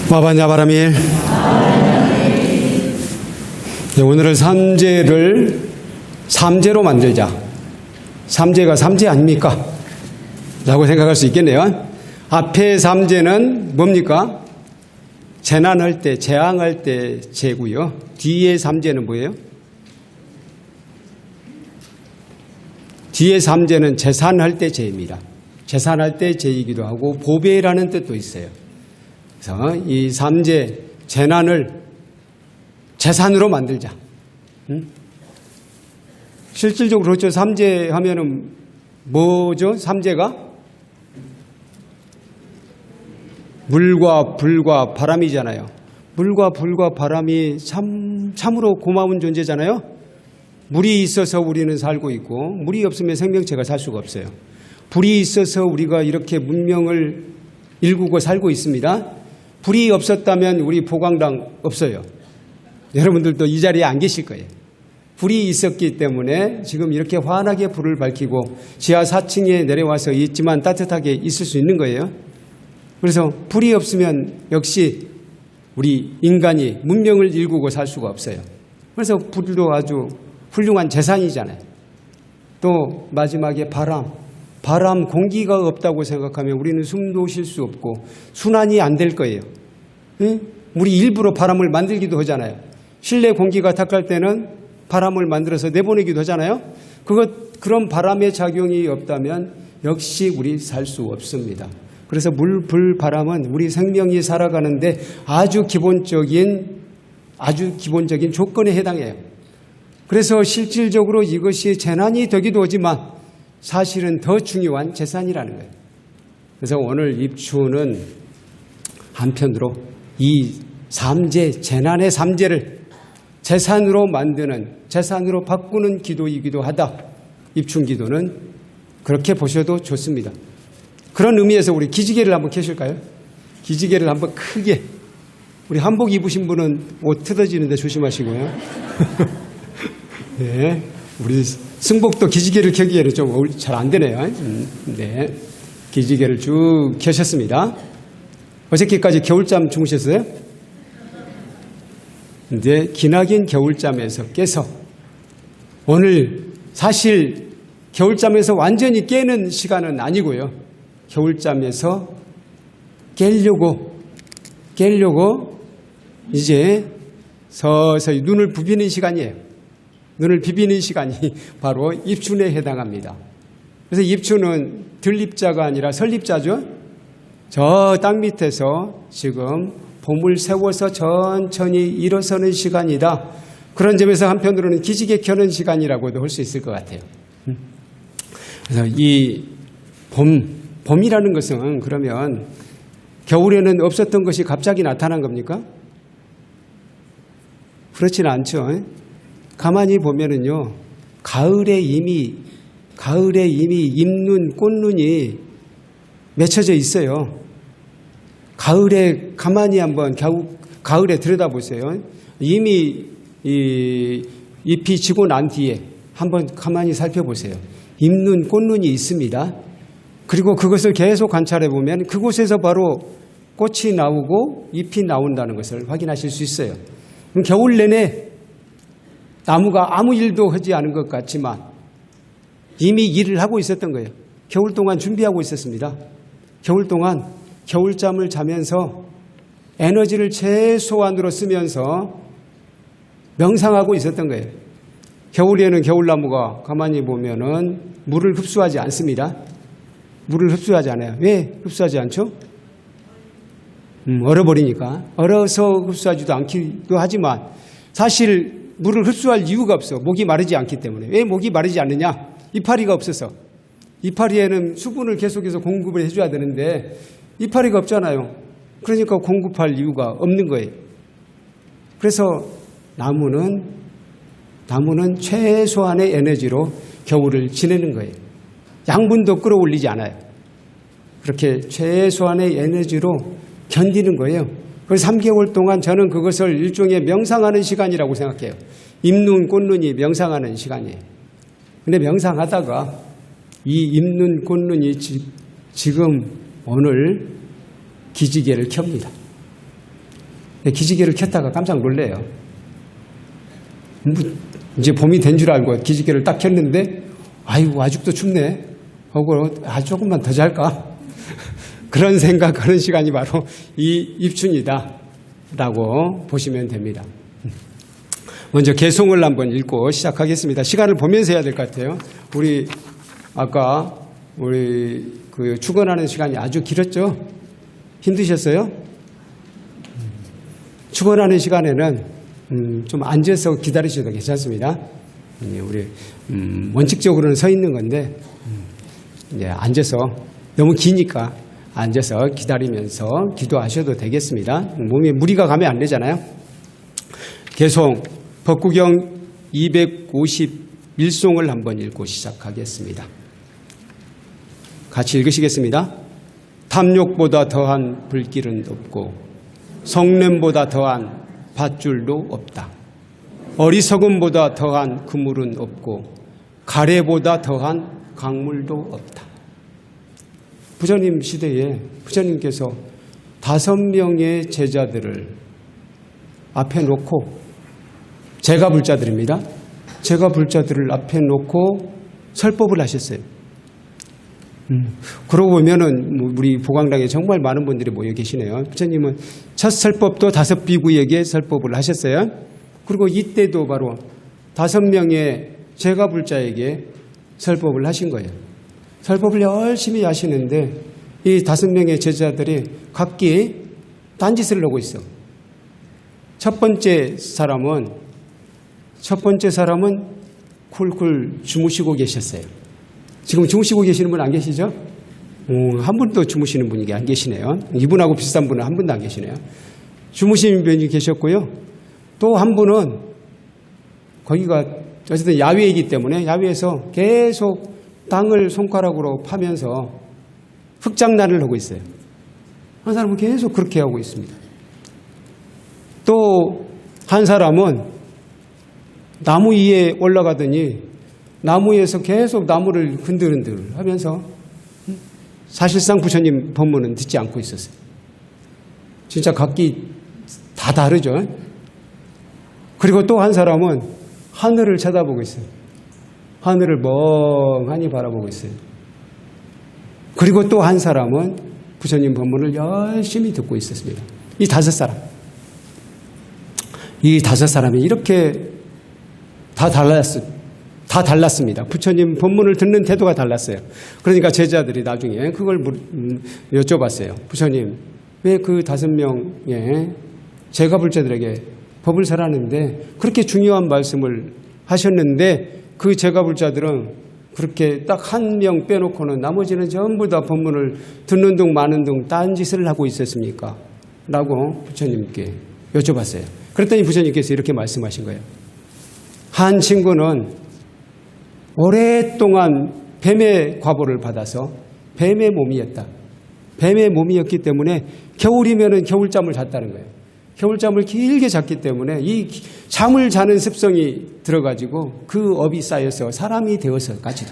마반야바라밀. 오늘은 삼재를 삼재로 만들자. 삼재가 삼재 아닙니까? 라고 생각할 수 있겠네요. 앞에 삼재는 뭡니까? 재난할 때, 재앙할 때 재고요. 뒤에 삼재는 뭐예요? 뒤에 삼재는 재산할 때 재입니다. 재산할 때 재이기도 하고 보배라는 뜻도 있어요. 그래서 이 삼재 재난을 재산으로 만들자. 실질적으로 그렇죠. 삼재 하면은 뭐죠? 삼재가 물과 불과 바람이잖아요. 물과 불과 바람이 참으로 고마운 존재잖아요. 물이 있어서 우리는 살고 있고 물이 없으면 생명체가 살 수가 없어요. 불이 있어서 우리가 이렇게 문명을 일구고 살고 있습니다. 불이 없었다면 우리 보광당 없어요. 여러분들도 이 자리에 안 계실 거예요. 불이 있었기 때문에 지금 이렇게 환하게 불을 밝히고 지하 4층에 내려와서 있지만 따뜻하게 있을 수 있는 거예요. 그래서 불이 없으면 역시 우리 인간이 문명을 일구고 살 수가 없어요. 그래서 불도 아주 훌륭한 재산이잖아요. 또 마지막에 바람 공기가 없다고 생각하면 우리는 숨도 쉴 수 없고 순환이 안 될 거예요. 응? 우리 일부러 바람을 만들기도 하잖아요. 실내 공기가 탁할 때는 바람을 만들어서 내보내기도 하잖아요. 그런 바람의 작용이 없다면 역시 우리 살 수 없습니다. 그래서 물, 불, 바람은 우리 생명이 살아가는데 아주 기본적인 조건에 해당해요. 그래서 실질적으로 이것이 재난이 되기도 하지만 사실은 더 중요한 재산이라는 거예요. 그래서 오늘 입추는 한편으로 이 삼재, 재난의 삼재를 재산으로 만드는, 재산으로 바꾸는 기도이기도 하다. 입춘기도는 그렇게 보셔도 좋습니다. 그런 의미에서 우리 기지개를 한번 켜실까요? 기지개를 한번 크게. 우리 한복 입으신 분은 옷 뜯어지는데 조심하시고요. 네, 우리 승복도 기지개를 켜기에는 좀 잘 안 되네요. 네, 기지개를 쭉 켜셨습니다. 어저께까지 겨울잠 주무셨어요? 이제 기나긴 겨울잠에서 깨서 오늘 사실 겨울잠에서 완전히 깨는 시간은 아니고요. 겨울잠에서 깨려고 이제 서서히 눈을 부비는 시간이에요. 눈을 비비는 시간이 바로 입춘에 해당합니다. 그래서 입춘은 들립자가 아니라 설립자죠. 저 땅 밑에서 지금 봄을 세워서 천천히 일어서는 시간이다. 그런 점에서 한편으로는 기지개 켜는 시간이라고도 할 수 있을 것 같아요. 그래서 이 봄이라는 것은 그러면 겨울에는 없었던 것이 갑자기 나타난 겁니까? 그렇지는 않죠. 가만히 보면은요, 가을에 이미 잎눈, 꽃눈이 맺혀져 있어요. 가을에 가만히 한번 가을에 들여다보세요. 이미 잎이 지고 난 뒤에 한번 가만히 살펴보세요. 잎눈, 꽃눈이 있습니다. 그리고 그것을 계속 관찰해 보면 그곳에서 바로 꽃이 나오고 잎이 나온다는 것을 확인하실 수 있어요. 그럼 겨울 내내 나무가 아무 일도 하지 않은 것 같지만 이미 일을 하고 있었던 거예요. 겨울 동안 준비하고 있었습니다. 겨울 동안 겨울잠을 자면서 에너지를 최소한으로 쓰면서 명상하고 있었던 거예요. 겨울에는 겨울나무가 가만히 보면은 물을 흡수하지 않습니다. 물을 흡수하지 않아요. 왜 흡수하지 않죠? 얼어버리니까. 얼어서 흡수하지도 않기도 하지만 사실 물을 흡수할 이유가 없어. 목이 마르지 않기 때문에. 왜 목이 마르지 않느냐? 이파리가 없어서. 이파리에는 수분을 계속해서 공급을 해줘야 되는데 이파리가 없잖아요. 그러니까 공급할 이유가 없는 거예요. 그래서 나무는 최소한의 에너지로 겨울을 지내는 거예요. 양분도 끌어올리지 않아요. 그렇게 최소한의 에너지로 견디는 거예요. 그래서 3개월 동안 저는 그것을 일종의 명상하는 시간이라고 생각해요. 잎눈, 꽃눈이 명상하는 시간이에요. 근데 명상하다가 이 잎눈, 꽃눈이 지금 오늘 기지개를 켭니다. 기지개를 켰다가 깜짝 놀래요. 이제 봄이 된 줄 알고 기지개를 딱 켰는데 아이고 아직도 춥네 하고 조금만 더 잘까? 그런 생각하는 시간이 바로 이 입춘이다 라고 보시면 됩니다. 먼저 개송을 한번 읽고 시작하겠습니다. 시간을 보면서 해야 될 것 같아요. 우리 아까 우리 그 축원하는 시간이 아주 길었죠? 힘드셨어요? 축원하는 시간에는 좀 앉아서 기다리셔도 괜찮습니다. 우리 원칙적으로는 서 있는 건데 이제 앉아서 너무 기니까 앉아서 기다리면서 기도하셔도 되겠습니다. 몸에 무리가 가면 안 되잖아요. 개송 법구경 251송을 한번 읽고 시작하겠습니다. 같이 읽으시겠습니다. 탐욕보다 더한 불길은 없고 성냄보다 더한 밧줄도 없다. 어리석음보다 더한 그물은 없고 가래보다 더한 강물도 없다. 부처님 시대에 부처님께서 5명의 제자들을 앞에 놓고 제가 불자들입니다. 제가 불자들을 앞에 놓고 설법을 하셨어요. 그러고 보면은 우리 보광당에 정말 많은 분들이 모여 계시네요. 부처님은 첫 설법도 5비구에게 설법을 하셨어요. 그리고 이때도 바로 5명의 제가 불자에게 설법을 하신 거예요. 설법을 열심히 하시는데 이 5명의 제자들이 각기 딴짓을 하고 있어. 첫 번째 사람은 쿨쿨 주무시고 계셨어요. 지금 주무시고 계시는 분 안 계시죠? 한 분도 주무시는 분이 안 계시네요. 이분하고 비슷한 분은 한 분도 안 계시네요. 주무시는 분이 계셨고요. 또 한 분은 거기가 어쨌든 야외이기 때문에 야외에서 계속 땅을 손가락으로 파면서 흙장난을 하고 있어요. 한 사람은 계속 그렇게 하고 있습니다. 또 한 사람은 나무 위에 올라가더니 나무에서 계속 나무를 흔들흔들 하면서 사실상 부처님 법문은 듣지 않고 있었어요. 진짜 각기 다 다르죠. 그리고 또 한 사람은 하늘을 쳐다보고 있어요. 하늘을 멍하니 바라보고 있어요. 그리고 또 한 사람은 부처님 법문을 열심히 듣고 있었습니다. 이 5사람. 이 5사람이 이렇게 다 달랐습니다. 부처님 법문을 듣는 태도가 달랐어요. 그러니까 제자들이 나중에 그걸 여쭤봤어요. 부처님, 왜 그 5명의 제가 불자들에게 법을 설하는데 그렇게 중요한 말씀을 하셨는데 그 제가 불자들은 그렇게 딱 1명 빼놓고는 나머지는 전부 다 법문을 듣는 둥 마는 둥 딴짓을 하고 있었습니까? 라고 부처님께 여쭤봤어요. 그랬더니 부처님께서 이렇게 말씀하신 거예요. 한 친구는 오랫동안 뱀의 과보를 받아서 뱀의 몸이었다. 뱀의 몸이었기 때문에 겨울이면은 겨울잠을 잤다는 거예요. 겨울잠을 길게 잤기 때문에 이 잠을 자는 습성이 들어가지고 그 업이 쌓여서 사람이 되어서까지도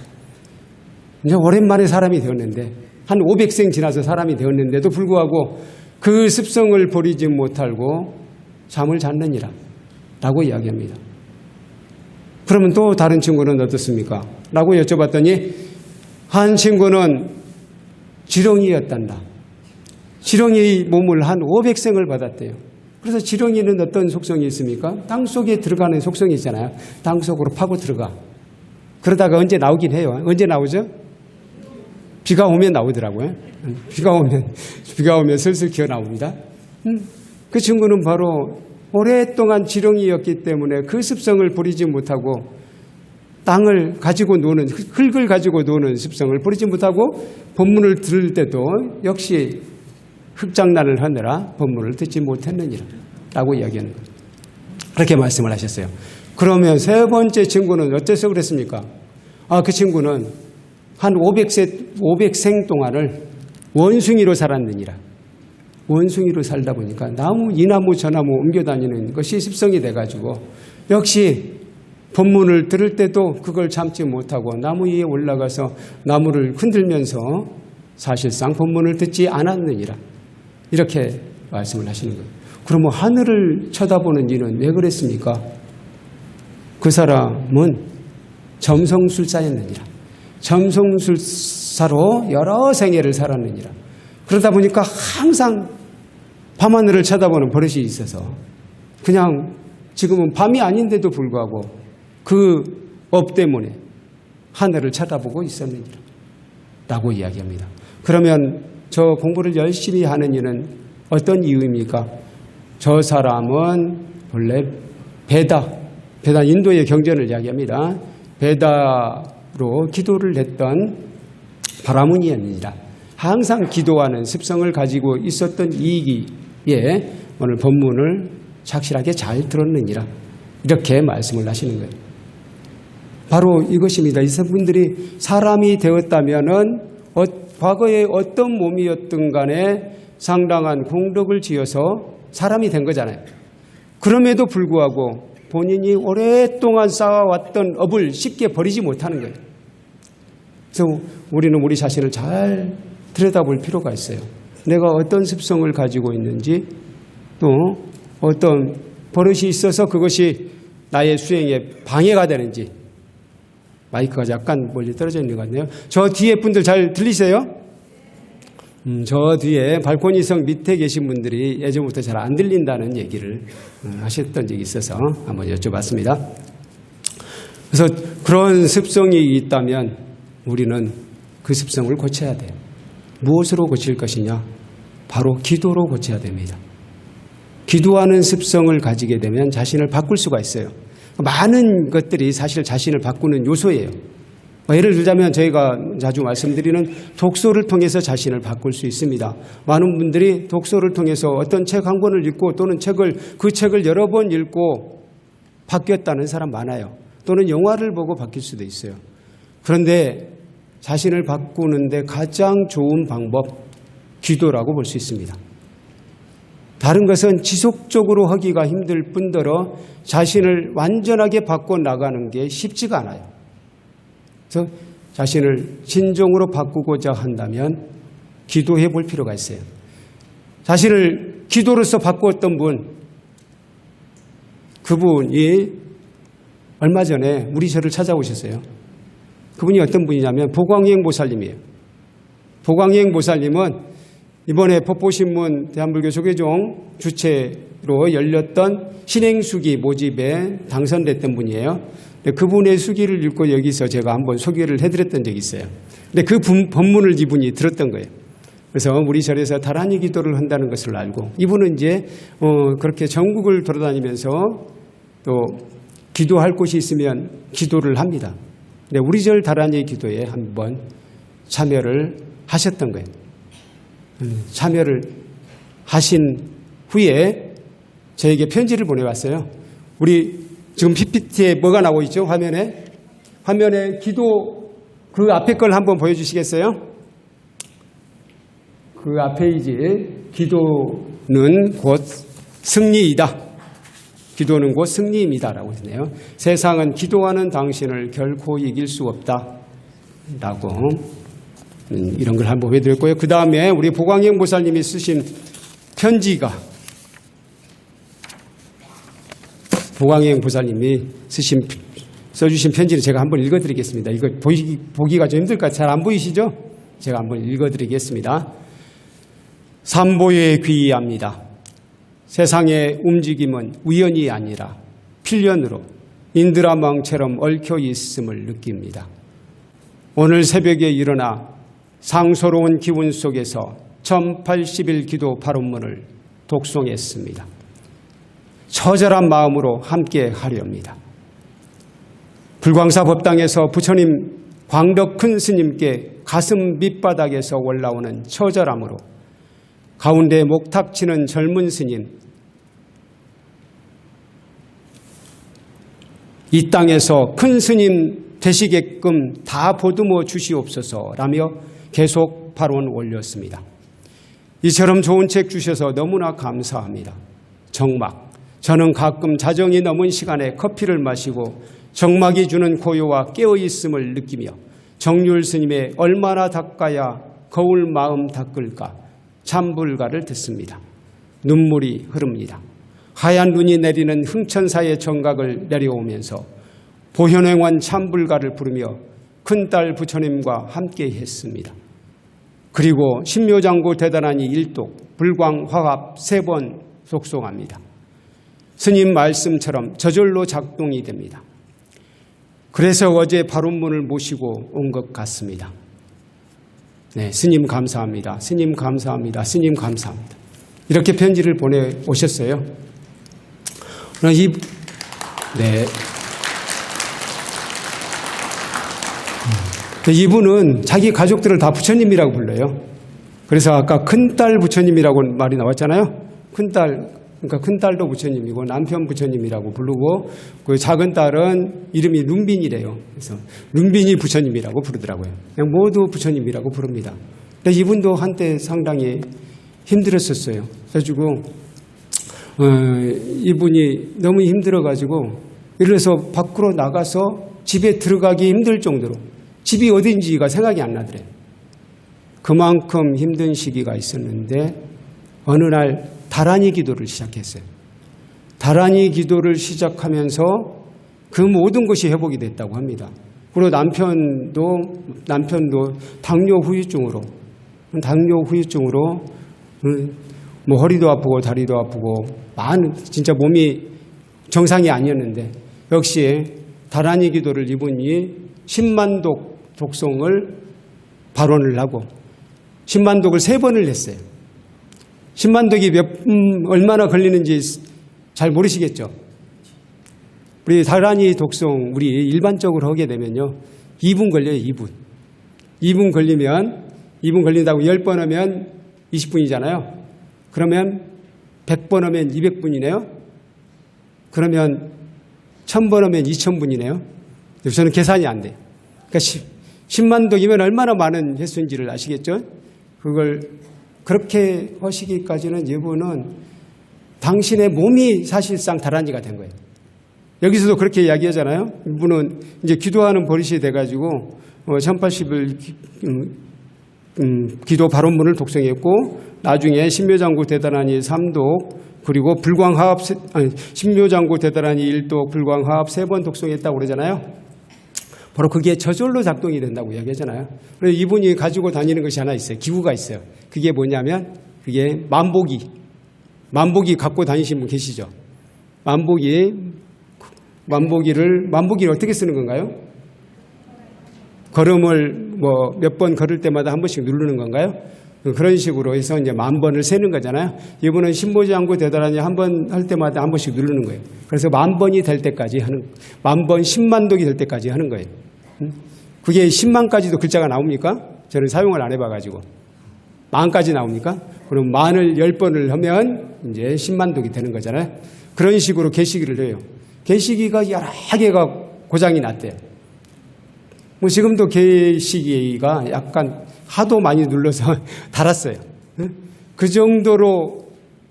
이제 오랜만에 사람이 되었는데 한 500생 지나서 사람이 되었는데도 불구하고 그 습성을 버리지 못하고 잠을 잤느니라 라고 이야기합니다. 그러면 또 다른 친구는 어떻습니까? 라고 여쭤봤더니 한 친구는 지렁이였단다. 지렁이 몸을 한 500생을 받았대요. 그래서 지렁이는 어떤 속성이 있습니까? 땅속에 들어가는 속성이 있잖아요. 땅속으로 파고 들어가. 그러다가 언제 나오긴 해요. 언제 나오죠? 비가 오면 나오더라고요. 비가 오면 슬슬 기어 나옵니다. 그 친구는 바로 오랫동안 지렁이였기 때문에 그 습성을 버리지 못하고 땅을 가지고 노는, 흙을 가지고 노는 습성을 버리지 못하고 법문을 들을 때도 역시 흙장난을 하느라 법문을 듣지 못했느니라 라고 이야기하는 거예요. 그렇게 말씀을 하셨어요. 그러면 세 번째 친구는 어째서 그랬습니까? 그 친구는 한 500생 동안을 원숭이로 살았느니라. 원숭이로 살다 보니까 이 나무 저 나무 옮겨다니는 것이 습성이 돼가지고 역시 법문을 들을 때도 그걸 참지 못하고 나무 위에 올라가서 나무를 흔들면서 사실상 법문을 듣지 않았느니라. 이렇게 말씀을 하시는 거예요. 그러면 하늘을 쳐다보는 이는 왜 그랬습니까? 그 사람은 점성술사였느니라. 점성술사로 여러 생애를 살았느니라. 그러다 보니까 항상 밤하늘을 쳐다보는 버릇이 있어서 그냥 지금은 밤이 아닌데도 불구하고 그 업 때문에 하늘을 쳐다보고 있었느니라 라고 이야기합니다. 그러면 저 공부를 열심히 하는 이는 어떤 이유입니까? 저 사람은 원래 베다 인도의 경전을 이야기합니다. 베다로 기도를 했던 바라문이었느니라. 항상 기도하는 습성을 가지고 있었던 이기에 오늘 본문을 착실하게 잘 들었느니라. 이렇게 말씀을 하시는 거예요. 바로 이것입니다. 이분들이 사람이 되었다면은 과거에 어떤 몸이었든 간에 상당한 공덕을 지어서 사람이 된 거잖아요. 그럼에도 불구하고 본인이 오랫동안 쌓아왔던 업을 쉽게 버리지 못하는 거예요. 그래서 우리는 우리 자신을 잘 들여다볼 필요가 있어요. 내가 어떤 습성을 가지고 있는지 또 어떤 버릇이 있어서 그것이 나의 수행에 방해가 되는지. 마이크가 약간 멀리 떨어져 있는 것 같네요. 저 뒤에 분들 잘 들리세요? 저 뒤에 발코니석 밑에 계신 분들이 예전부터 잘 안 들린다는 얘기를 하셨던 적이 있어서 한번 여쭤봤습니다. 그래서 그런 습성이 있다면 우리는 그 습성을 고쳐야 돼요. 무엇으로 고칠 것이냐? 바로 기도로 고쳐야 됩니다. 기도하는 습성을 가지게 되면 자신을 바꿀 수가 있어요. 많은 것들이 사실 자신을 바꾸는 요소예요. 예를 들자면 저희가 자주 말씀드리는 독서를 통해서 자신을 바꿀 수 있습니다. 많은 분들이 독서를 통해서 어떤 책 한 권을 읽고 또는 그 책을 여러 번 읽고 바뀌었다는 사람 많아요. 또는 영화를 보고 바뀔 수도 있어요. 그런데 자신을 바꾸는데 가장 좋은 방법, 기도라고 볼 수 있습니다. 다른 것은 지속적으로 하기가 힘들 뿐더러 자신을 완전하게 바꿔나가는 게 쉽지가 않아요. 그래서 자신을 진정으로 바꾸고자 한다면 기도해 볼 필요가 있어요. 자신을 기도로서 바꾸었던 분, 그분이 얼마 전에 우리 절을 찾아오셨어요. 그분이 어떤 분이냐면 보광이행 보살님이에요. 보광이행 보살님은 이번에 법보신문 대한불교 조계종 주최로 열렸던 신행수기 모집에 당선됐던 분이에요. 그분의 수기를 읽고 여기서 제가 한번 소개를 해드렸던 적이 있어요. 근데 그 법문을 이분이 들었던 거예요. 그래서 우리 절에서 다란이 기도를 한다는 것을 알고 이분은 이제 그렇게 전국을 돌아다니면서 또 기도할 곳이 있으면 기도를 합니다. 근데 우리 절 다란이 기도에 한번 참여를 하셨던 거예요. 참여를 하신 후에 저에게 편지를 보내왔어요. 우리 지금 PPT에 뭐가 나오고 있죠? 화면에 기도 그 앞에 걸 한번 보여주시겠어요? 그 앞에 이제 기도는 곧 승리이다. 기도는 곧 승리입니다라고 했네요. 세상은 기도하는 당신을 결코 이길 수 없다. 라고 이런 걸 한번 보여드렸고요. 그 다음에 우리 보광행 보살님이 쓰신 편지가 보광행 보살님이 써주신 편지를 제가 한번 읽어드리겠습니다. 이거 보기가 좀 힘들까? 잘 안 보이시죠? 제가 한번 읽어드리겠습니다. 삼보에 귀의합니다. 세상의 움직임은 우연이 아니라 필연으로 인드라망처럼 얽혀 있음을 느낍니다. 오늘 새벽에 일어나 상소로운 기운 속에서 1080일 기도 발언문을 독송했습니다. 처절한 마음으로 함께 하렵니다. 불광사 법당에서 부처님 광덕 큰 스님께 가슴 밑바닥에서 올라오는 처절함으로 가운데 목탁치는 젊은 스님, 이 땅에서 큰 스님 되시게끔 다 보듬어 주시옵소서라며 계속 발언 올렸습니다. 이처럼 좋은 책 주셔서 너무나 감사합니다. 정막, 저는 가끔 자정이 넘은 시간에 커피를 마시고 정막이 주는 고요와 깨어있음을 느끼며 정률 스님의 얼마나 닦아야 거울 마음 닦을까 참불가를 듣습니다. 눈물이 흐릅니다. 하얀 눈이 내리는 흥천사의 정각을 내려오면서 보현행원 참불가를 부르며 큰딸 부처님과 함께 했습니다. 그리고 신묘장구 대단하니 일독 불광 화합 3번 독송합니다. 스님 말씀처럼 저절로 작동이 됩니다. 그래서 어제 바론문을 모시고 온 것 같습니다. 네, 스님 감사합니다. 스님 감사합니다. 스님 감사합니다. 이렇게 편지를 보내오셨어요. 네. 이분은 자기 가족들을 다 부처님이라고 불러요. 그래서 아까 큰딸 부처님이라고 말이 나왔잖아요. 그러니까 큰딸도 부처님이고 남편 부처님이라고 부르고 그 작은 딸은 이름이 룬빈이래요. 그래서 룬빈이 부처님이라고 부르더라고요. 그냥 모두 부처님이라고 부릅니다. 근데 이분도 한때 상당히 힘들었었어요. 그래가지고 이분이 너무 힘들어가지고 예를 들어서 밖으로 나가서 집에 들어가기 힘들 정도로 집이 어딘지가 생각이 안 나더래요. 그만큼 힘든 시기가 있었는데 어느 날 다란이 기도를 시작했어요. 다란이 기도를 시작하면서 그 모든 것이 회복이 됐다고 합니다. 그리고 남편도 당뇨 후유증으로 뭐 허리도 아프고 다리도 아프고 진짜 몸이 정상이 아니었는데 역시 다란이 기도를 이분이 10만독 독송을 발언을 하고 10만독을 3번을 했어요. 10만독이 얼마나 걸리는지 잘 모르시겠죠? 우리 다란이 독송 우리 일반적으로 하게 되면요 2분 걸려요. 2분 걸린다고 10번 하면 20분이잖아요. 그러면 100번 하면 200분이네요. 그러면 1000번 하면 2000분이네요. 저는 계산이 안 돼요. 그러니까 10만독이면 얼마나 많은 횟수인지를 아시겠죠? 그걸 그렇게 하시기까지는 이분은 당신의 몸이 사실상 다란이가 된 거예요. 여기서도 그렇게 이야기하잖아요. 이분은 이제 기도하는 버릇이 돼가지고 1080일 기도 발언문을 독송했고 나중에 신묘장구 대단하니 3독 그리고 신묘장구 대단하니 1독 불광화합 3번 독송했다고 그러잖아요. 바로 그게 저절로 작동이 된다고 이야기하잖아요. 그래서 이분이 가지고 다니는 것이 하나 있어요. 기구가 있어요. 그게 뭐냐면 그게 만보기 갖고 다니시는 분 계시죠? 만보기를 어떻게 쓰는 건가요? 걸음을 몇 번 걸을 때마다 한 번씩 누르는 건가요? 그런 식으로 해서 이제 10,000번을 세는 거잖아요. 이분은 신보지않고 대단하니 한 번 할 때마다 한 번씩 누르는 거예요. 그래서 10,000번이 될 때까지 10,000번 10만독이 될 때까지 하는 거예요. 그게 10만까지도 글자가 나옵니까? 저는 사용을 안 해봐가지고. 10,000까지 나옵니까? 그럼 10,000을 10번을 하면 이제 10만독이 되는 거잖아요. 그런 식으로 개시기를 해요. 개시기가 여러 개가 고장이 났대요. 지금도 개시기가 약간 하도 많이 눌러서 달았어요. 그 정도로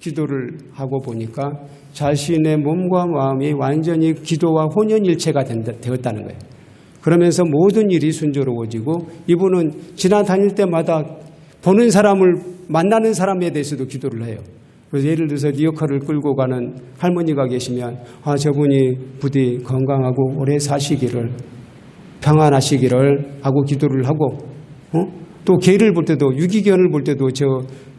기도를 하고 보니까 자신의 몸과 마음이 완전히 기도와 혼연일체가 되었다는 거예요. 그러면서 모든 일이 순조로워지고 이분은 지나다닐 때마다 보는 사람을 만나는 사람에 대해서도 기도를 해요. 그래서 예를 들어서 리어카를 끌고 가는 할머니가 계시면 저분이 부디 건강하고 오래 사시기를 평안하시기를 하고 기도를 하고 또 개를 볼 때도 유기견을 볼 때도 저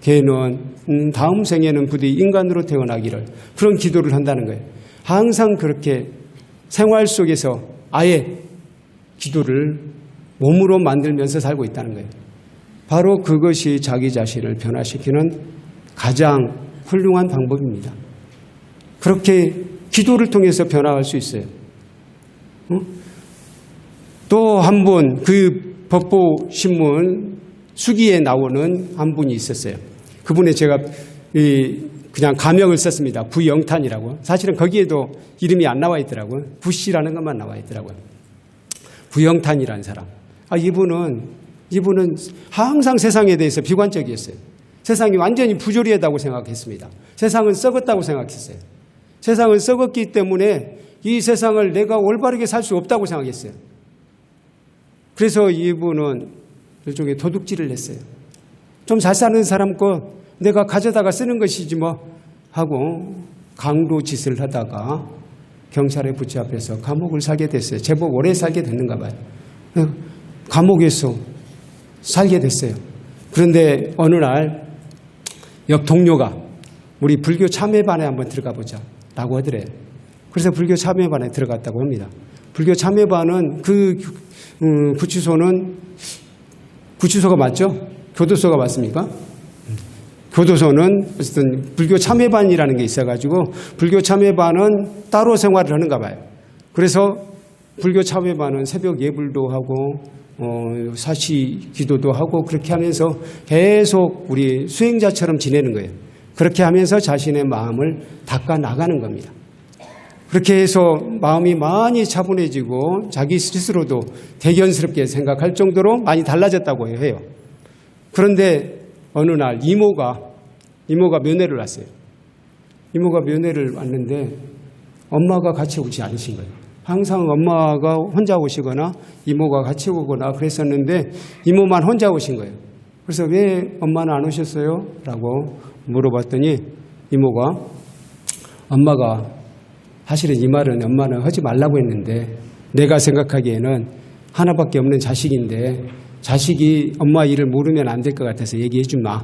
개는 다음 생에는 부디 인간으로 태어나기를 그런 기도를 한다는 거예요. 항상 그렇게 생활 속에서 아예 기도를 몸으로 만들면서 살고 있다는 거예요. 바로 그것이 자기 자신을 변화시키는 가장 훌륭한 방법입니다. 그렇게 기도를 통해서 변화할 수 있어요. 또 한 분 그 법보신문 수기에 나오는 한 분이 있었어요. 그분에 제가 그냥 가명을 썼습니다. 부영탄이라고. 사실은 거기에도 이름이 안 나와 있더라고요. 부씨라는 것만 나와 있더라고요. 부영탄이라는 사람. 이분은 항상 세상에 대해서 비관적이었어요. 세상이 완전히 부조리하다고 생각했습니다. 세상은 썩었다고 생각했어요. 세상은 썩었기 때문에 이 세상을 내가 올바르게 살 수 없다고 생각했어요. 그래서 이분은 일종의 도둑질을 했어요. 좀 잘 사는 사람 거 내가 가져다가 쓰는 것이지 하고 강도 짓을 하다가 경찰에 붙잡혀서 감옥을 살게 됐어요. 제법 오래 살게 됐는가 봐요. 감옥에서 살게 됐어요. 그런데 어느 날 옆 동료가 우리 불교 참회반에 한번 들어가 보자 라고 하더래요. 그래서 불교 참회반에 들어갔다고 합니다. 불교 참회반은 구치소가 맞죠? 교도소가 맞습니까? 교도소는 어쨌든 불교 참회반이라는 게 있어가지고 불교 참회반은 따로 생활을 하는가 봐요. 그래서 불교 참회반은 새벽 예불도 하고 사시 기도도 하고 그렇게 하면서 계속 우리 수행자처럼 지내는 거예요. 그렇게 하면서 자신의 마음을 닦아 나가는 겁니다. 그렇게 해서 마음이 많이 차분해지고 자기 스스로도 대견스럽게 생각할 정도로 많이 달라졌다고 해요. 그런데 어느 날 이모가 면회를 왔어요. 이모가 면회를 왔는데 엄마가 같이 오지 않으신 거예요. 항상 엄마가 혼자 오시거나 이모가 같이 오거나 그랬었는데 이모만 혼자 오신 거예요. 그래서 왜 엄마는 안 오셨어요? 라고 물어봤더니 이모가 엄마가 사실은 이 말은 엄마는 하지 말라고 했는데 내가 생각하기에는 하나밖에 없는 자식인데 자식이 엄마 일을 모르면 안 될 것 같아서 얘기해 주마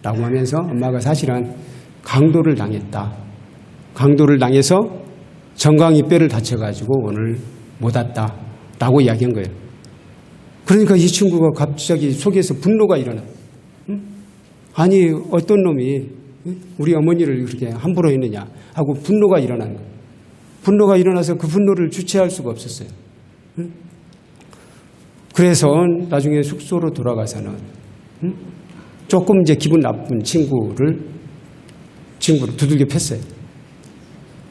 라고 하면서 엄마가 사실은 강도를 당했다. 강도를 당해서 정강이 뼈를 다쳐가지고 오늘 못 왔다 라고 이야기한 거예요. 그러니까 이 친구가 갑자기 속에서 분노가 일어나. 아니 어떤 놈이 우리 어머니를 그렇게 함부로 했느냐 하고 분노가 일어나는 거예요. 분노가 일어나서 그 분노를 주체할 수가 없었어요. 그래서 나중에 숙소로 돌아가서는 조금 이제 기분 나쁜 친구를 두들겨 팼어요.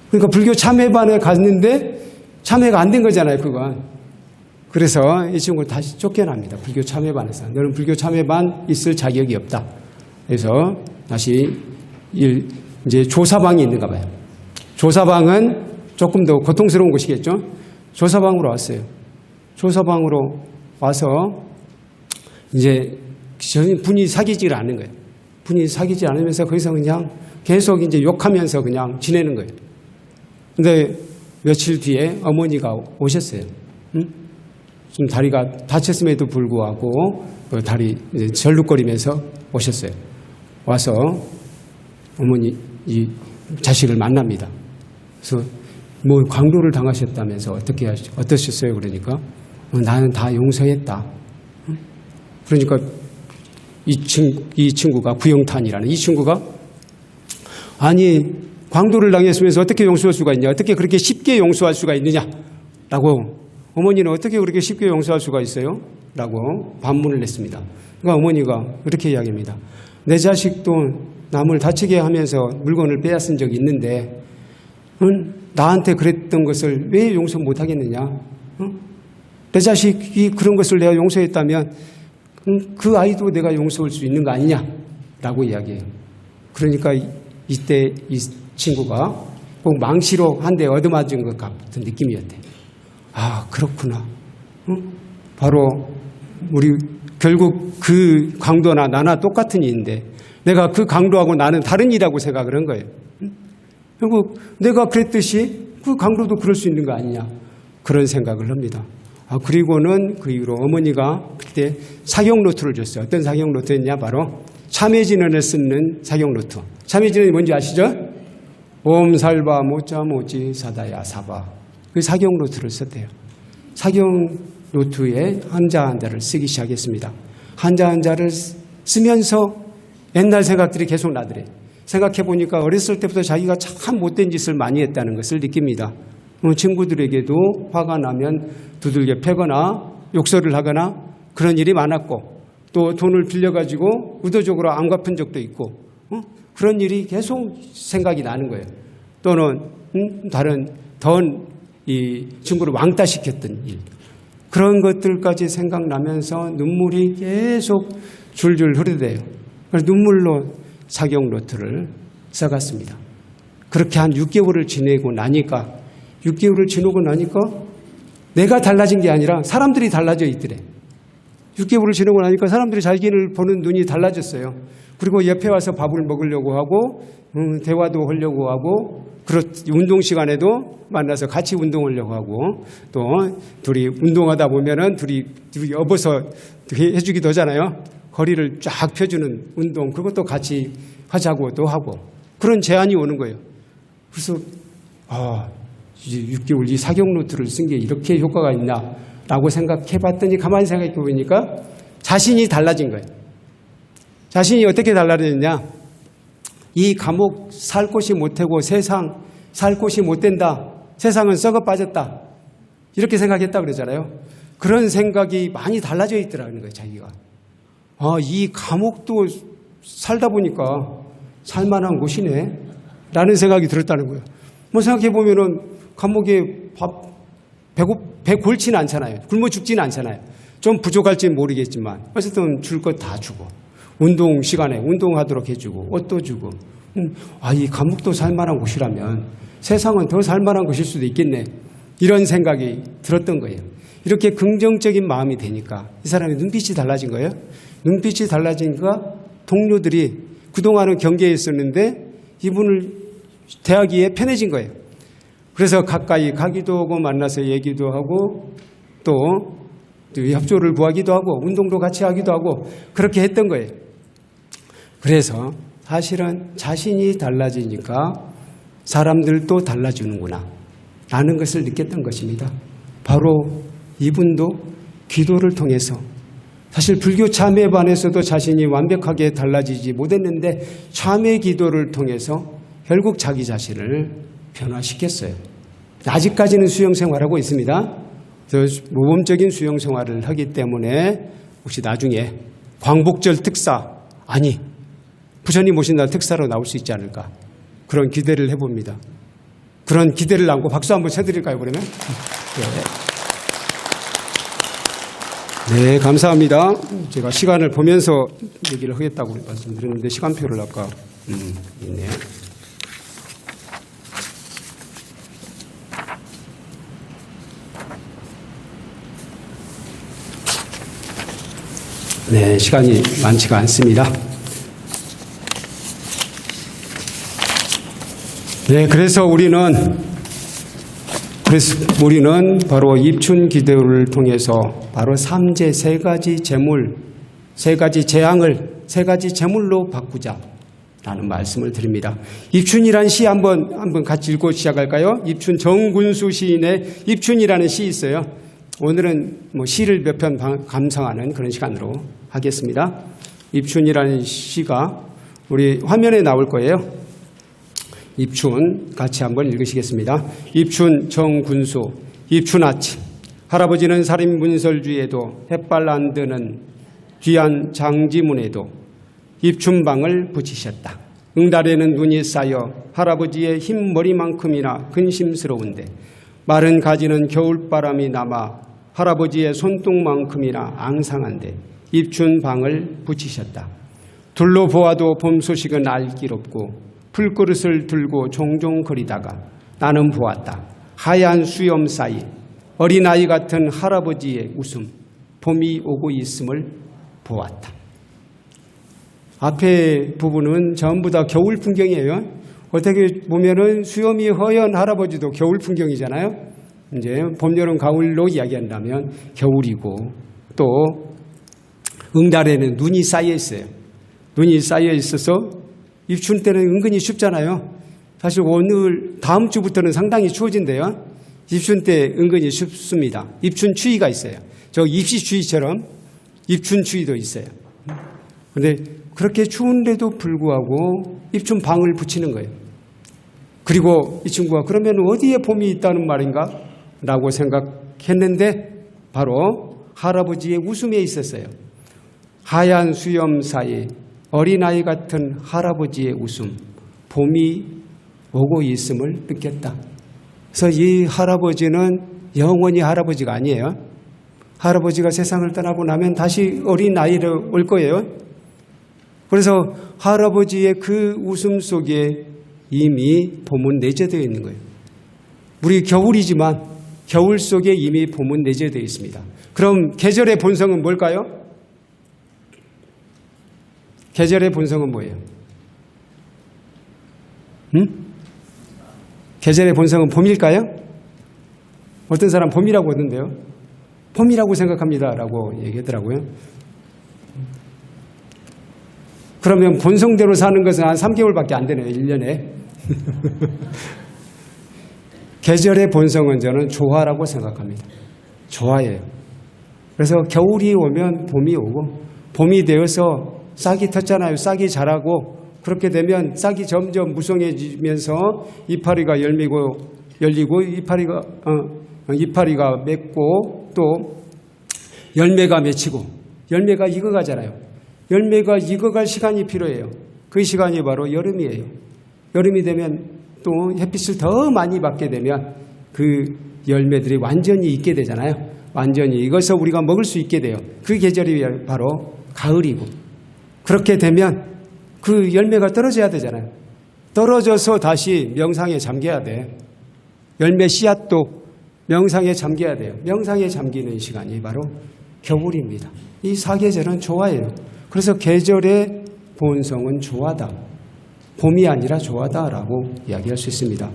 그러니까 불교 참회반에 갔는데 참회가 안 된 거잖아요, 그건. 그래서 이 친구를 다시 쫓겨납니다. 불교 참회반에서. 너는 불교 참회반 있을 자격이 없다. 그래서 다시 이제 조사방이 있는가 봐요. 조사방은 조금 더 고통스러운 곳이겠죠. 조사방으로 왔어요. 조사방으로 와서 이제 분이 사귀지를 않는 거예요. 분이 사귀지 않으면서 거기서 그냥 계속 이제 욕하면서 그냥 지내는 거예요. 근데 며칠 뒤에 어머니가 오셨어요. 좀 다리가 다쳤음에도 불구하고 다리 절룩거리면서 오셨어요. 와서 어머니 이 자식을 만납니다. 그래서 뭐 강도를 당하셨다면서 어떠셨어요? 그러니까 나는 다 용서했다. 그러니까 이 친구가 구영탄이라는 이 친구가 아니 강도를 당했으면서 어떻게 용서할 수가 있냐? 어떻게 그렇게 쉽게 용서할 수가 있느냐? 라고 어머니는 어떻게 그렇게 쉽게 용서할 수가 있어요? 라고 반문을 했습니다. 그러니까 어머니가 이렇게 이야기합니다. 내 자식도 남을 다치게 하면서 물건을 빼앗은 적이 있는데 나한테 그랬던 것을 왜 용서 못하겠느냐? 내 자식이 그런 것을 내가 용서했다면 그 아이도 내가 용서할 수 있는 거 아니냐? 라고 이야기해요. 그러니까 이때 이 친구가 꼭 망치로 한 대 얻어맞은 것 같은 느낌이었대요. 아, 그렇구나. 바로 우리 결국 그 강도나 나나 똑같은 이인데 내가 그 강도하고 나는 다른 이라고 생각을 한 거예요. 결국 내가 그랬듯이 그 강도도 그럴 수 있는 거 아니냐. 그런 생각을 합니다. 그리고는 그 이후로 어머니가 그때 사경 노트를 줬어요. 어떤 사경 노트였냐? 바로 참회진언을 쓰는 사경 노트. 참회진언이 뭔지 아시죠? 옴살바 모짜 모지 사다야 사바. 그 사경 노트를 썼대요. 사경 노트에 한자 한자를 쓰기 시작했습니다. 한자 한자를 쓰면서 옛날 생각들이 계속 나더래요. 생각해 보니까 어렸을 때부터 자기가 참 못된 짓을 많이 했다는 것을 느낍니다. 친구들에게도 화가 나면 두들겨 패거나 욕설을 하거나 그런 일이 많았고 또 돈을 빌려가지고 의도적으로 안 갚은 적도 있고 그런 일이 계속 생각이 나는 거예요. 또는 다른 이 친구를 왕따시켰던 일 그런 것들까지 생각나면서 눈물이 계속 줄줄 흐르대요. 그래서 눈물로 사경 노트를 써갔습니다. 그렇게 한 6개월을 지내고 나니까 내가 달라진 게 아니라 사람들이 달라져 있더래. 6개월을 지내고 나니까 사람들이 자기를 보는 눈이 달라졌어요. 그리고 옆에 와서 밥을 먹으려고 하고 대화도 하려고 하고 운동 시간에도 만나서 같이 운동하려고 하고 또 둘이 운동하다 보면은 둘이 업어서 해주기도 하잖아요. 허리를 쫙 펴주는 운동 그것도 같이 하자고도 하고 그런 제안이 오는 거예요. 그래서 이제 6개월 이 사격 노트를 쓴 게 이렇게 효과가 있나라고 생각해봤더니 가만히 생각해보니까 자신이 달라진 거예요. 자신이 어떻게 달라졌냐? 이 감옥 살 곳이 못되고 세상 살 곳이 못된다. 세상은 썩어 빠졌다. 이렇게 생각했다 그러잖아요. 그런 생각이 많이 달라져 있더라는 거예요. 자기가. 이 감옥도 살다 보니까 살만한 곳이네 라는 생각이 들었다는 거예요. 뭐 생각해보면은 감옥에 배 골치는 않잖아요. 굶어 죽지는 않잖아요. 좀 부족할지는 모르겠지만 어쨌든 줄 것 다 주고 운동 시간에 운동하도록 해주고 옷도 주고 이 감옥도 살만한 곳이라면 세상은 더 살만한 곳일 수도 있겠네 이런 생각이 들었던 거예요. 이렇게 긍정적인 마음이 되니까 이 사람의 눈빛이 달라진 거예요. 눈빛이 달라지니까 동료들이 그동안은 경계했었는데 이분을 대하기에 편해진 거예요. 그래서 가까이 가기도 하고 만나서 얘기도 하고 또 협조를 구하기도 하고 운동도 같이 하기도 하고 그렇게 했던 거예요. 그래서 사실은 자신이 달라지니까 사람들도 달라지는구나 라는 것을 느꼈던 것입니다. 바로 이분도 기도를 통해서 사실 불교 참회반에서도 자신이 완벽하게 달라지지 못했는데 참회 기도를 통해서 결국 자기 자신을 변화시켰어요. 아직까지는 수영생활하고 있습니다. 모범적인 수영생활을 하기 때문에 혹시 나중에 광복절 특사 부처님 오신 날 특사로 나올 수 있지 않을까 그런 기대를 해봅니다. 그런 기대를 안고 박수 한번 쳐드릴까요 그러면? 네, 감사합니다. 제가 시간을 보면서 얘기를 하겠다고 말씀드렸는데 시간표를 아까 있네요. 네, 시간이 많지가 않습니다. 네, 그래서 우리는 바로 입춘 기도를 통해서 바로 삼재 세 가지 재물, 세 가지 재앙을 세 가지 재물로 바꾸자라는 말씀을 드립니다. 입춘이라는 시 한번 같이 읽고 시작할까요? 입춘 정군수 시인의 입춘이라는 시 있어요. 오늘은 시를 몇 편 감상하는 그런 시간으로 하겠습니다. 입춘이라는 시가 우리 화면에 나올 거예요. 입춘 같이 한번 읽으시겠습니다. 입춘 정군수 입춘 아침 할아버지는 살인문설주에도 햇발 안 드는 귀한 장지문에도 입춘방을 붙이셨다. 응달에는 눈이 쌓여 할아버지의 흰머리만큼이나 근심스러운데 마른 가지는 겨울바람이 남아 할아버지의 손등만큼이나 앙상한데 입춘방을 붙이셨다. 둘로 보아도 봄 소식은 알 길 없고 풀그릇을 들고 종종 거리다가 나는 보았다. 하얀 수염 사이 어린아이 같은 할아버지의 웃음, 봄이 오고 있음을 보았다. 앞에 부분은 전부 다 겨울 풍경이에요. 어떻게 보면은 수염이 허연 할아버지도 겨울 풍경이잖아요. 이제 봄, 여름, 가을로 이야기한다면 겨울이고 또 응달에는 눈이 쌓여 있어요. 눈이 쌓여 있어서 입춘 때는 은근히 춥잖아요. 사실 다음 주부터는 상당히 추워진대요. 입춘 때 은근히 춥습니다. 입춘 추위가 있어요. 저 입시 추위처럼 입춘 추위도 있어요. 그런데 그렇게 추운데도 불구하고 입춘 방을 붙이는 거예요. 그리고 이 친구가 그러면 어디에 봄이 있다는 말인가? 라고 생각했는데 바로 할아버지의 웃음에 있었어요. 하얀 수염 사이 어린아이 같은 할아버지의 웃음, 봄이 오고 있음을 느꼈다. 그래서 이 할아버지는 영원히 할아버지가 아니에요. 할아버지가 세상을 떠나고 나면 다시 어린아이로 올 거예요. 그래서 할아버지의 그 웃음 속에 이미 봄은 내재되어 있는 거예요. 우리 겨울이지만 겨울 속에 이미 봄은 내재되어 있습니다. 그럼 계절의 본성은 뭘까요? 계절의 본성은 뭐예요? 계절의 본성은 봄일까요? 어떤 사람 봄이라고 하던데요. 봄이라고 생각합니다라고 얘기하더라고요. 그러면 본성대로 사는 것은 한 3개월밖에 안 되네요. 1년에. 계절의 본성은 저는 조화라고 생각합니다. 조화예요. 그래서 겨울이 오면 봄이 오고 봄이 되어서 싹이 텄잖아요. 싹이 자라고 그렇게 되면 싹이 점점 무성해지면서 이파리가 열리고 이파리가 맺고 또 열매가 맺히고 열매가 익어가잖아요. 열매가 익어갈 시간이 필요해요. 그 시간이 바로 여름이에요. 여름이 되면 또 햇빛을 더 많이 받게 되면 그 열매들이 완전히 익게 되잖아요. 완전히 익어서 우리가 먹을 수 있게 돼요. 그 계절이 바로 가을이고 그렇게 되면 그 열매가 떨어져야 되잖아요. 떨어져서 다시 명상에 잠겨야 돼. 열매 씨앗도 명상에 잠겨야 돼요. 명상에 잠기는 시간이 바로 겨울입니다. 이 사계절은 조화예요. 그래서 계절의 본성은 조화다. 봄이 아니라 조화다라고 이야기할 수 있습니다.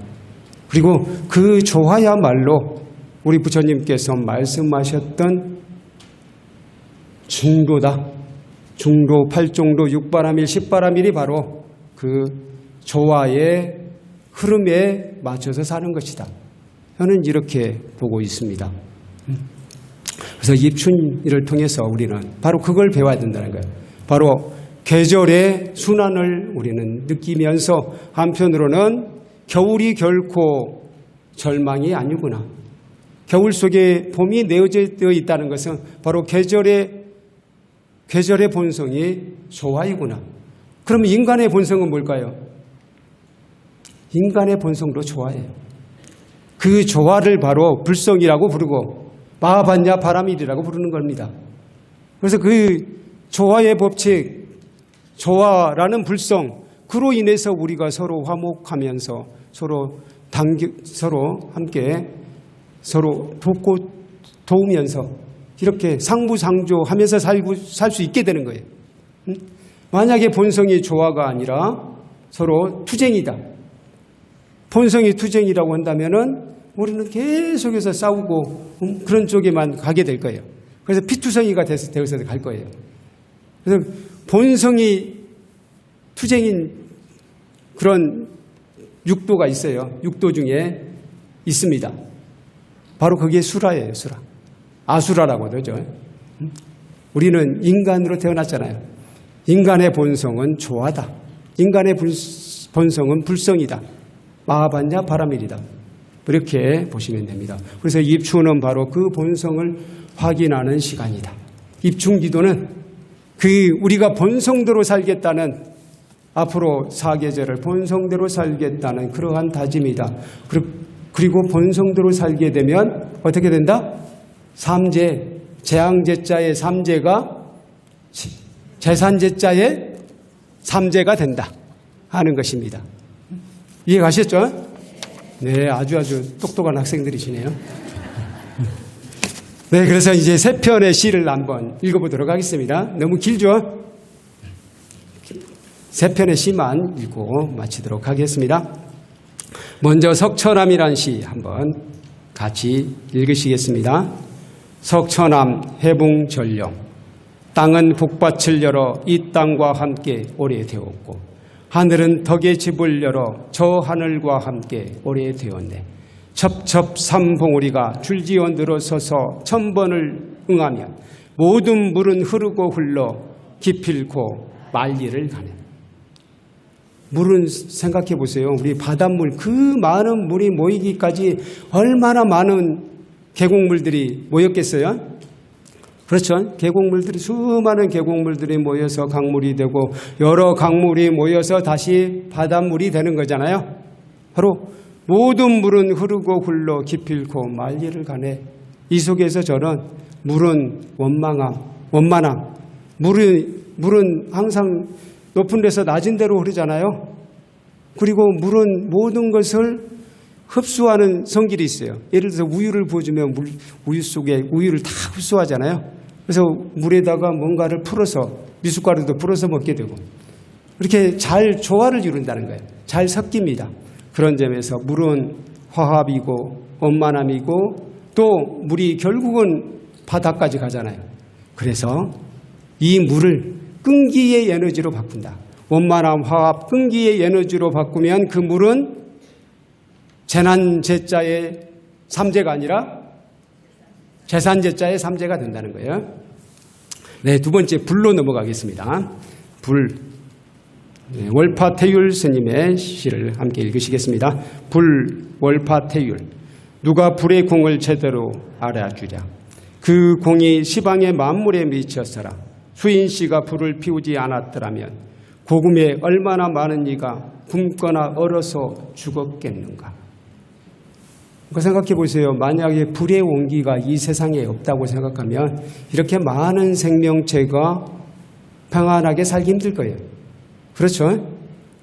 그리고 그 조화야말로 우리 부처님께서 말씀하셨던 중도다. 중도, 팔중도, 육바람일, 십바람일이 바로 그 조화의 흐름에 맞춰서 사는 것이다. 저는 이렇게 보고 있습니다. 그래서 입춘일을 통해서 우리는 바로 그걸 배워야 된다는 거예요. 바로 계절의 순환을 우리는 느끼면서 한편으로는 겨울이 결코 절망이 아니구나. 겨울 속에 봄이 내어져 있다는 것은 바로 계절의 본성이 조화이구나. 그럼 인간의 본성은 뭘까요? 인간의 본성도 조화예요. 그 조화를 바로 불성이라고 부르고 마하반야 바람일이라고 부르는 겁니다. 그래서 그 조화의 법칙, 조화라는 불성, 그로 인해서 우리가 서로 화목하면서 서로 함께 서로 도우면서 이렇게 상부상조하면서 살 수 있게 되는 거예요. 만약에 본성이 조화가 아니라 서로 투쟁이다. 본성이 투쟁이라고 한다면은 우리는 계속해서 싸우고 그런 쪽에만 가게 될 거예요. 그래서 피투성이가 되어서 갈 거예요. 그래서 본성이 투쟁인 그런 육도가 있어요. 육도 중에 있습니다. 바로 그게 수라예요. 수라. 아수라라고 하죠. 우리는 인간으로 태어났잖아요. 인간의 본성은 조화다. 인간의 본성은 불성이다. 마하반야 바람일이다. 이렇게 보시면 됩니다. 그래서 입춘은 바로 그 본성을 확인하는 시간이다. 입춘기도는 우리가 본성대로 살겠다는 앞으로 사계절을 본성대로 살겠다는 그러한 다짐이다. 그리고 본성대로 살게 되면 어떻게 된다? 삼재, 재앙제자의 삼재가 재산제자의 삼재가 된다 하는 것입니다. 이해 가셨죠? 네, 아주 똑똑한 학생들이시네요. 네, 그래서 이제 세 편의 시를 한번 읽어보도록 하겠습니다. 너무 길죠? 세 편의 시만 읽고 마치도록 하겠습니다. 먼저 석처남이란 시 한번 같이 읽으시겠습니다. 석처남 해붕전령 땅은 북밭을 열어 이 땅과 함께 오래되었고 하늘은 덕의 집을 열어 저 하늘과 함께 오래되었네. 첩첩삼봉우리가 줄지어 늘어서서 천번을 응하면 모든 물은 흐르고 흘러 기필코 만리를 가네. 물은 생각해 보세요. 우리 바닷물, 그 많은 물이 모이기까지 얼마나 많은 계곡물들이 모였겠어요? 그렇죠. 계곡물들이, 수많은 계곡물들이 모여서 강물이 되고 여러 강물이 모여서 다시 바닷물이 되는 거잖아요. 바로 모든 물은 흐르고 흘러 기필코 만리를 가네. 이 속에서 저는 물은 원만함. 물은 항상 높은 데서 낮은 데로 흐르잖아요. 그리고 물은 모든 것을 흡수하는 성질이 있어요. 예를 들어서 우유를 부어주면 우유 속에 우유를 다 흡수하잖아요. 그래서 물에다가 뭔가를 풀어서 미숫가루도 불어서 먹게 되고 이렇게 잘 조화를 이룬다는 거예요. 잘 섞입니다. 그런 점에서 물은 화합이고 원만함이고 또 물이 결국은 바다까지 가잖아요. 그래서 이 물을 끈기의 에너지로 바꾼다. 원만함, 화합, 끈기의 에너지로 바꾸면 그 물은 재난제자의 삼재가 아니라 재산제자의 삼재가 된다는 거예요. 네, 두 번째 불로 넘어가겠습니다. 불. 네, 월파태율 스님의 시를 함께 읽으시겠습니다. 불, 월파태율. 누가 불의 공을 제대로 알아주랴. 그 공이 시방의 만물에 미쳤어라. 수인씨가 불을 피우지 않았더라면 고금에 얼마나 많은 이가 굶거나 얼어서 죽었겠는가. 그러니까 생각해 보세요. 만약에 불의 온기가 이 세상에 없다고 생각하면 이렇게 많은 생명체가 평안하게 살기 힘들 거예요. 그렇죠?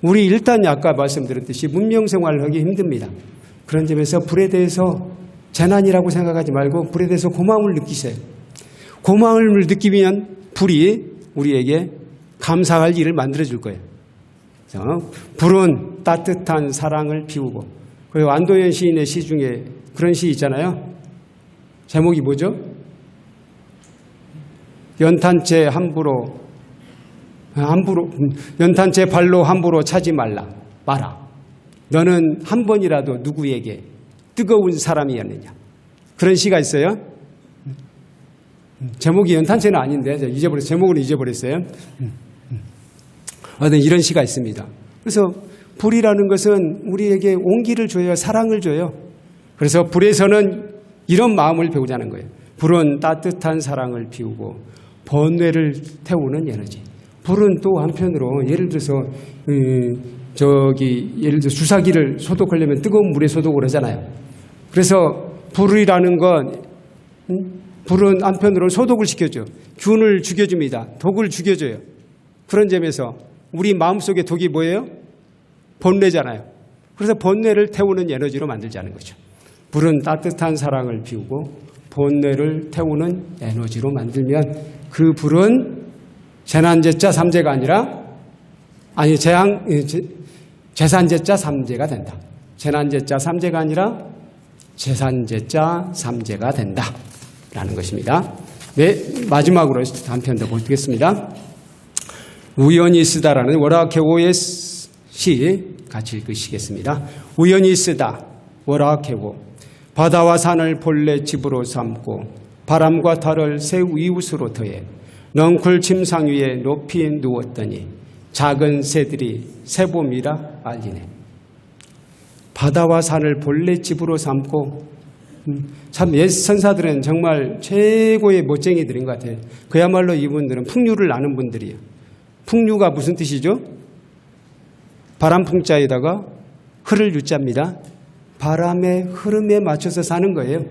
우리 일단 아까 말씀드렸듯이 문명생활을 하기 힘듭니다. 그런 점에서 불에 대해서 재난이라고 생각하지 말고 불에 대해서 고마움을 느끼세요. 고마움을 느끼면 불이 우리에게 감사할 일을 만들어줄 거예요. 불은 따뜻한 사랑을 피우고, 그리고 안도현 시인의 시 중에 그런 시 있잖아요. 제목이 뭐죠? 연탄재 연탄재 발로 함부로 차지 마라. 너는 한 번이라도 누구에게 뜨거운 사람이었느냐. 그런 시가 있어요. 제목이 연탄재는 아닌데 제목을 잊어버렸어요. 이런 시가 있습니다. 그래서 불이라는 것은 우리에게 온기를 줘요. 사랑을 줘요. 그래서 불에서는 이런 마음을 배우자는 거예요. 불은 따뜻한 사랑을 피우고 번뇌를 태우는 에너지. 불은 또 한편으로 예를 들어서 주사기를 소독하려면 뜨거운 물에 소독을 하잖아요. 그래서 불이라는 건 불은 한편으로 소독을 시켜줘. 균을 죽여줍니다. 독을 죽여줘요. 그런 점에서 우리 마음속에 독이 뭐예요? 번뇌잖아요. 그래서 번뇌를 태우는 에너지로 만들자는 거죠. 불은 따뜻한 사랑을 피우고 번뇌를 태우는 에너지로 만들면 그 불은 재난제자 삼재가 아니라 재산제자 삼재가 된다. 재난제자 삼재가 아니라 재산제자 삼재가 된다. 라는 것입니다. 네, 마지막으로 한 편 더 보겠습니다. 우연히 쓰다라는 월화계고의 시 같이 읽으시겠습니다. 우연히 쓰다 월화계고. 바다와 산을 본래 집으로 삼고 바람과 달을 새 이웃으로 더해 넝쿨 침상 위에 높이 누웠더니 작은 새들이 새봄이라 알리네. 바다와 산을 본래 집으로 삼고, 참 옛 선사들은 정말 최고의 멋쟁이들인 것 같아요. 그야말로 이분들은 풍류를 아는 분들이에요. 풍류가 무슨 뜻이죠? 바람풍자에다가 흐를 유자입니다. 바람의 흐름에 맞춰서 사는 거예요.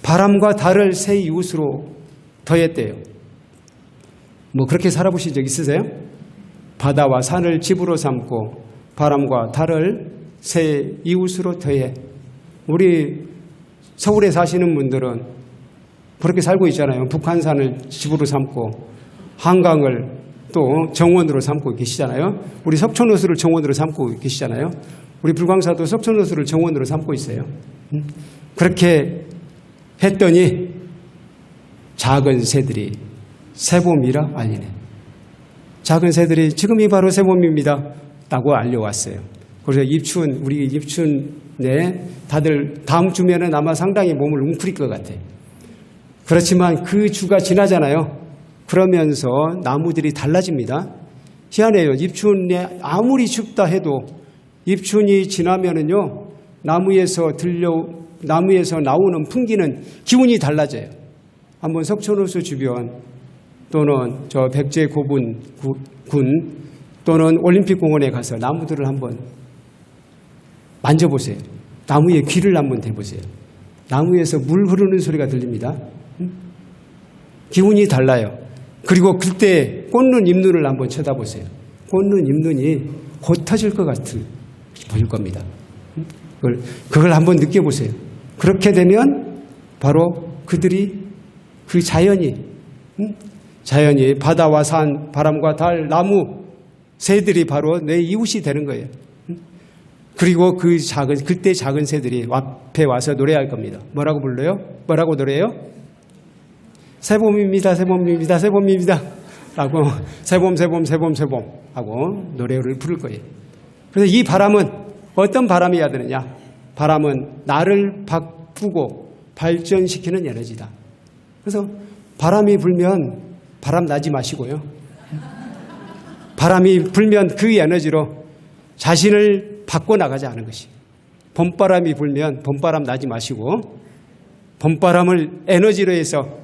바람과 달을 새 이웃으로 더했대요. 뭐 그렇게 살아보신 적 있으세요? 바다와 산을 집으로 삼고 바람과 달을 새 이웃으로 더해. 우리 서울에 사시는 분들은 그렇게 살고 있잖아요. 북한산을 집으로 삼고 한강을 또 정원으로 삼고 계시잖아요. 우리 석촌호수를 정원으로 삼고 계시잖아요. 우리 불광사도 석촌호수를 정원으로 삼고 있어요. 그렇게 했더니 작은 새들이 새봄이라 알리네. 작은 새들이 지금이 바로 새봄입니다 라고 알려왔어요. 그래서 우리 입춘에 다들 다음 주면은 아마 상당히 몸을 웅크릴 것 같아요. 그렇지만 그 주가 지나잖아요. 그러면서 나무들이 달라집니다. 희한해요. 입춘에 아무리 춥다 해도 입춘이 지나면은요, 나무에서 나오는 풍기는 기운이 달라져요. 한번 석촌호수 주변 또는 저 백제고분 군 또는 올림픽공원에 가서 나무들을 한번 만져보세요. 나무에 귀를 한번 대보세요. 나무에서 물 흐르는 소리가 들립니다. 기운이 달라요. 그리고 그때 꽂는 잎눈을 한번 쳐다보세요. 꽂는 잎눈이 곧 터질 것 같은 보일 겁니다. 그걸 한번 느껴보세요. 그렇게 되면 바로 그 자연이 자연이 바다와 산, 바람과 달, 나무, 새들이 바로 내 이웃이 되는 거예요. 그리고 그때 작은 새들이 앞에 와서 노래할 겁니다. 뭐라고 불러요? 뭐라고 노래해요? 새봄입니다, 새봄입니다, 새봄입니다. 라고 새봄, 새봄, 새봄, 새봄 하고 노래를 부를 거예요. 그래서 이 바람은 어떤 바람이어야 되느냐? 바람은 나를 바꾸고 발전시키는 에너지다. 그래서 바람이 불면 바람 나지 마시고요. 바람이 불면 그 에너지로 자신을 바꿔나가지 않은 것이. 봄바람이 불면 봄바람 나지 마시고 봄바람을 에너지로 해서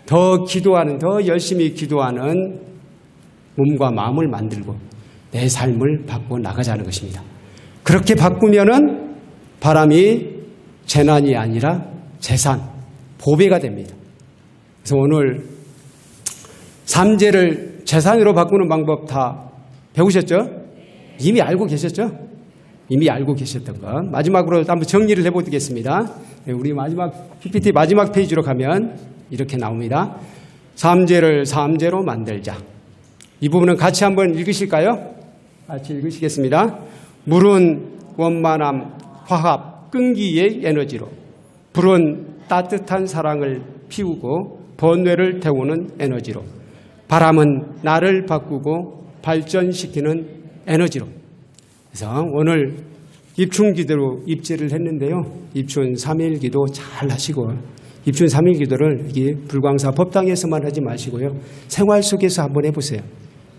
더 기도하는, 더 열심히 기도하는 몸과 마음을 만들고 내 삶을 바꿔나가자는 것입니다. 그렇게 바꾸면은 바람이 재난이 아니라 재산, 보배가 됩니다. 그래서 오늘 삼재를 재산으로 바꾸는 방법 다 배우셨죠? 이미 알고 계셨죠? 이미 알고 계셨던 것. 마지막으로 한번 정리를 해보겠습니다. 우리 마지막 PPT 마지막 페이지로 가면 이렇게 나옵니다. 삼재를 삼재로 만들자. 이 부분은 같이 한번 읽으실까요? 같이 읽으시겠습니다. 물은 원만함, 화합, 끈기의 에너지로, 불은 따뜻한 사랑을 피우고 번뇌를 태우는 에너지로, 바람은 나를 바꾸고 발전시키는 에너지로. 그래서 오늘 입춘기도로 입지를 했는데요. 입춘 3일 기도 잘 하시고, 입춘 3일 기도를 이게 불광사 법당에서만 하지 마시고요. 생활 속에서 한번 해보세요.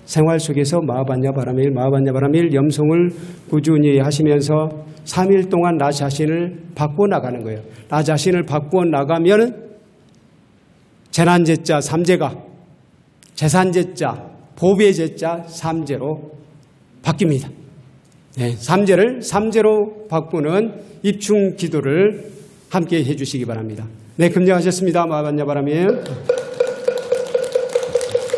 생활 속에서 마하반야 바람일, 마하반야 바람일 염송을 꾸준히 하시면서 3일 동안 나 자신을 바꿔나가는 거예요. 나 자신을 바꿔나가면 재난제자 3재가 재산제자, 보배제자 3재로 바뀝니다. 네, 3재를 3재로 바꾸는 입춘 기도를 함께 해주시기 바랍니다. 네, 금정하셨습니다. 마하반야 바람일.